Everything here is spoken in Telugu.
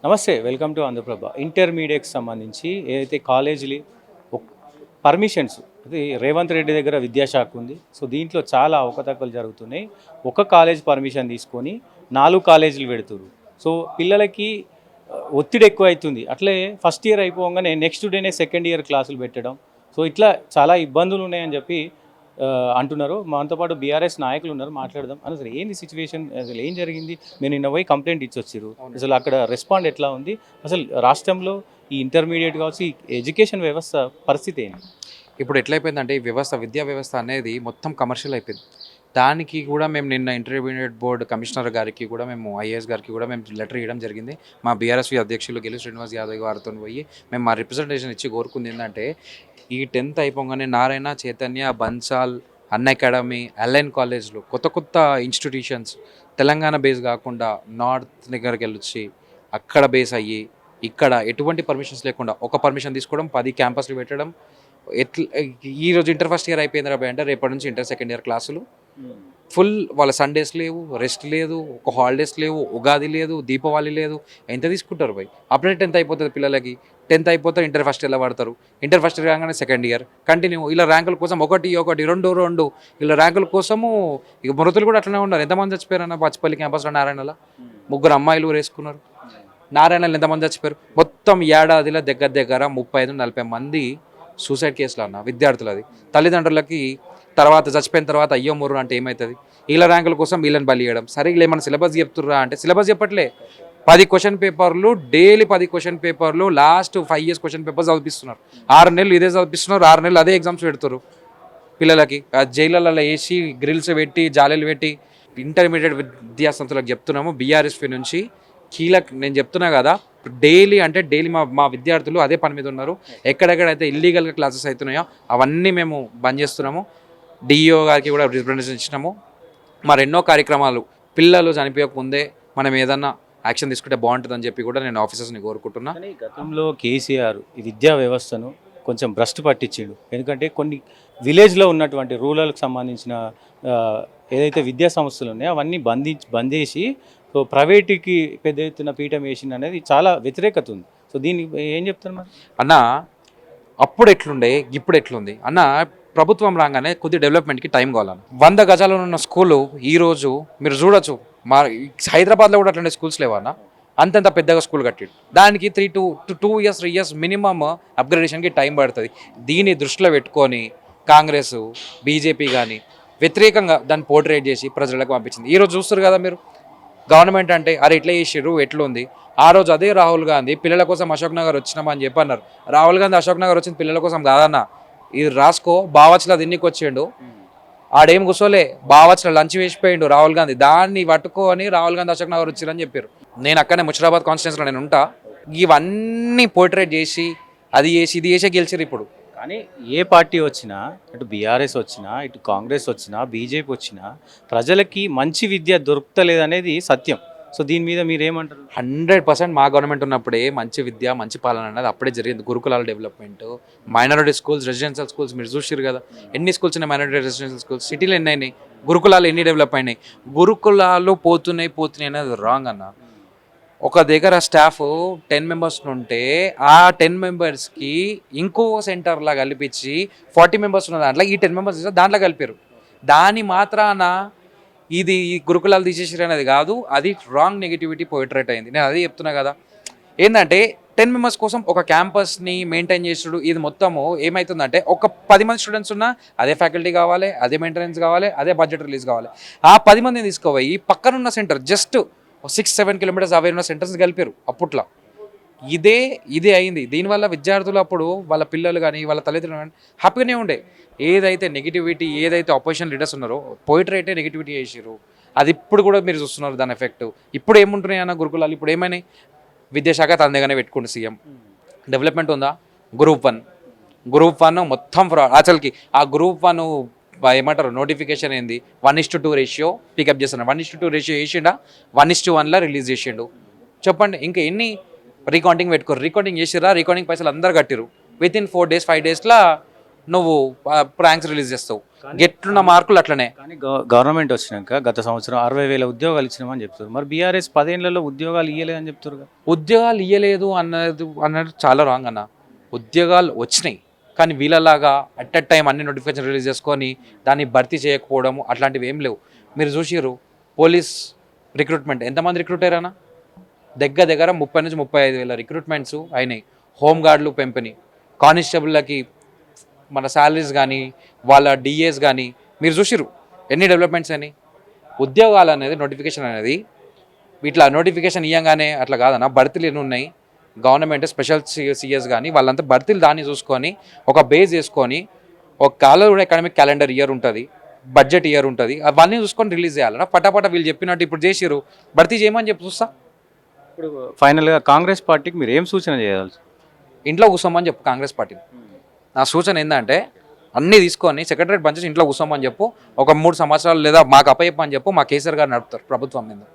నమస్తే, వెల్కమ్ టు ఆంధ్రప్రభ. ఇంటర్మీడియట్కి సంబంధించి ఏదైతే కాలేజీలు పర్మిషన్స్ అది రేవంత్ రెడ్డి దగ్గర విద్యాశాఖ ఉంది. సో దీంట్లో చాలా అవకతవకలు జరుగుతున్నాయి. ఒక కాలేజ్ పర్మిషన్ తీసుకొని 4 కాలేజీలు పెడుతున్నారు. సో పిల్లలకి ఒత్తిడి ఎక్కువ అవుతుంది. అట్లే ఫస్ట్ ఇయర్ అయిపోగానే నెక్స్ట్ డేనే సెకండ్ ఇయర్ క్లాసులు పెట్టడం. సో ఇట్లా చాలా ఇబ్బందులు ఉన్నాయని చెప్పి అంటున్నారు. మనతో పాటు బీఆర్ఎస్ నాయకులు ఉన్నారు, మాట్లాడదాం. అసలు ఏంది సిచ్యువేషన్, అసలు ఏం జరిగింది? మీరు నిన్న పోయి కంప్లైంట్ ఇచ్చొచ్చారు. అసలు అక్కడ రెస్పాండ్ ఎట్లా ఉంది? అసలు రాష్ట్రంలో ఈ ఇంటర్మీడియట్ కావచ్చు, ఈ ఎడ్యుకేషన్ వ్యవస్థ పరిస్థితి ఏంటి? ఇప్పుడు ఎట్లయిపోయిందంటే ఈ వ్యవస్థ విద్యా వ్యవస్థ అనేది మొత్తం కమర్షియల్ అయిపోయింది. దానికి కూడా మేము నిన్న ఇంటర్మీడియట్ బోర్డు కమిషనర్ గారికి కూడా మేము ఐఏఎస్ గారికి కూడా మేము లెటర్ ఇవ్వడం జరిగింది. మా బీఆర్ఎస్వి అధ్యక్షులు గెలు శ్రీనివాస్ యాదవ్ గారితో పోయి మేము మా రిప్రజెంటేషన్ ఇచ్చి కోరుకుంది ఏంటంటే ఈ 10th అయిపోగానే నారాయణ, చైతన్య, బన్సాల్, అన్ అకాడమీ, అలైన్ కాలేజ్లు కొత్త కొత్త ఇన్స్టిట్యూషన్స్ తెలంగాణ బేస్ కాకుండా నార్త్ దగ్గరికి వెళ్ళొచ్చి అక్కడ బేస్ అయ్యి ఇక్కడ ఎటువంటి పర్మిషన్స్ లేకుండా ఒక పర్మిషన్ తీసుకోవడం, 10 క్యాంపస్లు పెట్టడం. ఈరోజు ఇంటర్ ఫస్ట్ ఇయర్ అయిపోయింది రాబాయ్ అంటే రేపటి నుంచి ఇంటర్ సెకండ్ ఇయర్ క్లాసులు ఫుల్. వాళ్ళ సండేస్ లేవు, రెస్ట్ లేదు, ఒక హాలిడేస్ లేవు, ఉగాది లేదు, దీపావళి లేదు. ఎంత తీసుకుంటారు భయ్? అప్పుడే 10th అయిపోతుంది పిల్లలకి. 10th అయిపోతే ఇంటర్ ఫస్ట్ ఇయర్ పడతారు. ఇంటర్ ఫస్ట్ ఇయర్ కాగానే సెకండ్ ఇయర్ కంటిన్యూ. ఇలా ర్యాంకుల కోసం ఒకటి రెండు ఇలా ర్యాంకుల కోసము. ఇక మృతులు కూడా అట్లనే ఉన్నారు. ఎంతమంది చచ్చిపోయారన్న బాచుపల్లి క్యాంపస్లో నారాయణలో 3 అమ్మాయిలు వేసుకున్నారు. నారాయణలో ఎంతమంది చచ్చిపోయారు? మొత్తం ఏడాదిలో దగ్గర 35-40 మంది సూసైడ్ కేసులు అన్న విద్యార్థులది. తల్లిదండ్రులకి తర్వాత చచ్చిపోయిన తర్వాత అయ్యో ముర్రు అంటే ఏమవుతుంది? వీళ్ళ ర్యాంకుల కోసం వీళ్ళని బలి చేయడం. సరే ఇలా ఏమన్నా సిలబస్ చెప్తుర్రా అంటే సిలబస్ చెప్పట్లే. 10 క్వశ్చన్ పేపర్లు డైలీ, 10 క్వశ్చన్ పేపర్లు లాస్ట్ 5 years క్వశ్చన్ పేపర్స్ చదివిస్తున్నారు. 6 నెలలు ఇదే చదివిస్తున్నారు, 6 నెలలు అదే ఎగ్జామ్స్ పెడుతున్నారు పిల్లలకి. జైళ్ళలో వేసి గ్రిల్స్ పెట్టి జాలీలు పెట్టి. ఇంటర్మీడియట్ విద్యాసంస్థలకు చెప్తున్నాము బీఆర్ఎస్పీ నుంచి నేను చెప్తున్నా కదా, డైలీ మా విద్యార్థులు అదే పని మీద ఉన్నారు. ఎక్కడెక్కడైతే ఇల్లీగల్గా క్లాసెస్ అవుతున్నాయో అవన్నీ మేము బంద్ చేస్తున్నాము. డిఈఓ గారికి కూడా రిప్రజెంటేషన్ ఇచ్చినాము. మరి ఎన్నో కార్యక్రమాలు పిల్లలు చనిపోయకముందే మనం ఏదన్నా యాక్షన్ తీసుకుంటే బాగుంటుందని చెప్పి కూడా నేను ఆఫీసర్స్ని కోరుకుంటున్నా. గతంలో కేసీఆర్ ఈ విద్యా వ్యవస్థను కొంచెం భ్రష్టు పట్టించాడు. ఎందుకంటే కొన్ని విలేజ్లో ఉన్నటువంటి రూరల్కి సంబంధించిన ఏదైతే విద్యా సంస్థలు ఉన్నాయో అవన్నీ బంద్ చేసి సో ప్రైవేట్కి పెద్ద ఎత్తున పీఠం వేసింది అనేది చాలా వ్యతిరేకత ఉంది. సో దీన్ని ఏం చెప్తారు మరి? అన్న అప్పుడు ఎట్లుండే ఇప్పుడు ఎట్లుంది అన్న? ప్రభుత్వం రాగానే కొద్ది డెవలప్మెంట్కి టైం కావాలన్న. 100 గజాలలో ఉన్న స్కూలు ఈరోజు మీరు చూడొచ్చు. మా హైదరాబాద్లో కూడా అట్లాంటి స్కూల్స్ లేవన్నా. అంతంత పెద్దగా స్కూల్ కట్టిడు. దానికి 2 years 3 years మినిమమ్ అప్గ్రేడేషన్కి టైం పడుతుంది. దీన్ని దృష్టిలో పెట్టుకొని కాంగ్రెస్, బీజేపీ కానీ వ్యతిరేకంగా దాన్ని పోర్ట్రేట్ చేసి ప్రజలకు పంపించింది. ఈరోజు చూస్తారు కదా మీరు, గవర్నమెంట్ అంటే అరే ఇట్లా చేసిర్రు ఎట్లుంది. ఆ రోజు అదే రాహుల్ గాంధీ పిల్లల కోసం అశోక్ నగర్ వచ్చినామని చెప్పి అన్నారు. రాహుల్ గాంధీ అశోక్ నగర్ వచ్చింది పిల్లల కోసం కాదన్న. ఇది రాసుకో, బావచ్ల దిన్నికి వచ్చిండు, ఆడేం కూర్చోలే, బావచ్ల లంచ్ వేసిపోయిండు రాహుల్ గాంధీ. దాన్ని పట్టుకొని రాహుల్ గాంధీ అశోక్ నగర్ వచ్చిరని చెప్పారు. నేను అక్కడనే ముషిరాబాద్ కాన్స్టిట్యున్సీలో నేను ఉంటా. ఇవన్నీ పోర్ట్రేట్ చేసి అది చేసి ఇది చేసే గెలిచారు ఇప్పుడు. కానీ ఏ పార్టీ వచ్చినా, ఇటు బీఆర్ఎస్ వచ్చినా, ఇటు కాంగ్రెస్ వచ్చినా, బీజేపీ వచ్చినా ప్రజలకి మంచి విద్య దొరుకుతలేదనేది సత్యం. సో దీని మీద మీరు ఏమంటారు? 100% మా గవర్నమెంట్ ఉన్నప్పుడే మంచి విద్య, మంచి పాలన అనేది అప్పుడే జరిగింది. గురుకులాల development, minority schools, residential schools మీరు చూసారు కదా. ఎన్ని స్కూల్స్ ఉన్నాయి మైనారిటీ రెసిడెన్షియల్ స్కూల్స్? సిటీలో ఎన్ని అయినాయి? గురుకులాలు ఎన్ని డెవలప్ అయినాయి? గురుకులాలు పోతున్నాయి అనేది రాంగ్ అన్న. ఒక దగ్గర స్టాఫ్ 10 members ఉంటే ఆ 10 membersకి ఇంకో సెంటర్లా కలిపించి 40 members ఉన్న దాంట్లో ఈ 10 members దాంట్లో కలిపారు. దాని మాత్రాన ఇది గురుకులాలు తీసేసారు అనేది కాదు, అది రాంగ్ నెగిటివిటీ పోయిట్రేట్ అయింది. నేను అదే చెప్తున్నా కదా. ఏంటంటే 10 members కోసం ఒక క్యాంపస్ని మెయింటైన్ చేసుడు, ఇది మొత్తము ఏమవుతుందంటే ఒక 10 మంది స్టూడెంట్స్ ఉన్నా అదే ఫ్యాకల్టీ కావాలి, అదే మెయింటెనెన్స్ కావాలి, అదే బడ్జెట్ రిలీజ్ కావాలి. ఆ 10 మందిని తీసుకోపోయి పక్కనున్న సెంటర్ జస్ట్ 6-7 kilometers అవే ఉన్న సెంటర్స్ కలిపారు అప్పట్లో. ఇదే అయింది. దీనివల్ల విద్యార్థులు అప్పుడు వాళ్ళ పిల్లలు కానీ వాళ్ళ తల్లిదండ్రులు కానీ హ్యాపీగానే ఉండే. ఏదైతే నెగిటివిటీ, ఏదైతే అపోజిషన్ లీడర్స్ ఉన్నారో పోయిట్రేటే నెగిటివిటీ చేసారు. అది ఇప్పుడు కూడా మీరు చూస్తున్నారు దాని ఎఫెక్ట్. ఇప్పుడు ఏముంటున్నాయి అన్న గురుకులాలు? ఇప్పుడు ఏమైనాయి? విద్యాశాఖ తన దగ్గరనే పెట్టుకుంది సీఎం. డెవలప్మెంట్ ఉందా? గ్రూప్ 1 మొత్తం ఫ్రాడ్. అసలుకి ఆ గ్రూప్ 1 ఏమంటారు నోటిఫికేషన్ ఏంది? 1:2 రేషియో పికప్ చేస్తున్నారు. 1:2 రేషియో వేసిండా? 1:1 రిలీజ్ చేసిండు. చెప్పండి ఇంకా ఎన్ని రికార్డింగ్ పెట్టుకోరు? రికార్డింగ్ చేసిరా? రికార్డింగ్ పైసలు అందరు కట్టిరు. విత్ ఇన్ 4 days 5 days నువ్వు ర్యాంక్స్ రిలీజ్ చేస్తావు. గెట్లున్న మార్కులు అట్లనే. కానీ గవర్నమెంట్ వచ్చినాక గత సంవత్సరం 60,000 ఉద్యోగాలు ఇచ్చినామని చెప్తారు. మరి బీఆర్ఎస్ 10 ఏళ్లలో ఉద్యోగాలు ఇవ్వలేదని చెప్తారు కదా. ఉద్యోగాలు ఇవ్వలేదు అన్నది చాలా రాంగ్ అన్న. ఉద్యోగాలు వచ్చినాయి కానీ వీళ్ళలాగా అట్ ఎ టైం అన్ని నోటిఫికేషన్ రిలీజ్ చేసుకొని దాన్ని భర్తీ చేయకపోవడము అట్లాంటివి ఏం లేవు. మీరు చూసిర్రు పోలీస్ రిక్రూట్మెంట్ ఎంతమంది రిక్రూట్ అయ్యారన్నా? దగ్గర 30 నుంచి 35,000 రిక్రూట్మెంట్స్ అయినాయి. హోంగార్డులు పెంపని, కానిస్టేబుల్లకి మన శాలరీస్ కానీ వాళ్ళ డిఏస్ కానీ మీరు చూసిర్రు ఎన్ని డెవలప్మెంట్స్ అని. ఉద్యోగాలు అనేది నోటిఫికేషన్ అనేది ఇట్లా నోటిఫికేషన్ ఇవ్వగానే అట్లా కాదన్న. భర్తీలు ఎన్ని ఉన్నాయి గవర్నమెంట్ స్పెషల్ సిఎస్ కానీ వాళ్ళంతా భర్తీలు దాన్ని చూసుకొని ఒక బేస్ చేసుకొని ఒక కాలం అకాడమిక్ క్యాలెండర్ ఇయర్ ఉంటుంది, బడ్జెట్ ఇయర్ ఉంటుంది, అవన్నీ చూసుకొని రిలీజ్ చేయాలన్నా. పటాపట వీళ్ళు చెప్పినట్టు ఇప్పుడు చేసిర్రు భర్తీ చేయమని చెప్పి చూస్తా. ఇప్పుడు ఫైనల్గా కాంగ్రెస్ పార్టీకి మీరు ఏం సూచన చేయాల్సి? ఇంట్లో కూర్చోమని చెప్పు కాంగ్రెస్ పార్టీని. నా సూచన ఏంటంటే అన్నీ తీసుకొని సెక్రటరేట్ బంచేసి ఇంట్లో కూర్చోమని చెప్పు. ఒక 3 సంవత్సరాలు లేదా మాకు అప్పయ్యప్పని చెప్పు. మా కేసీఆర్ గారు నడుపుతారు ప్రభుత్వం మీద.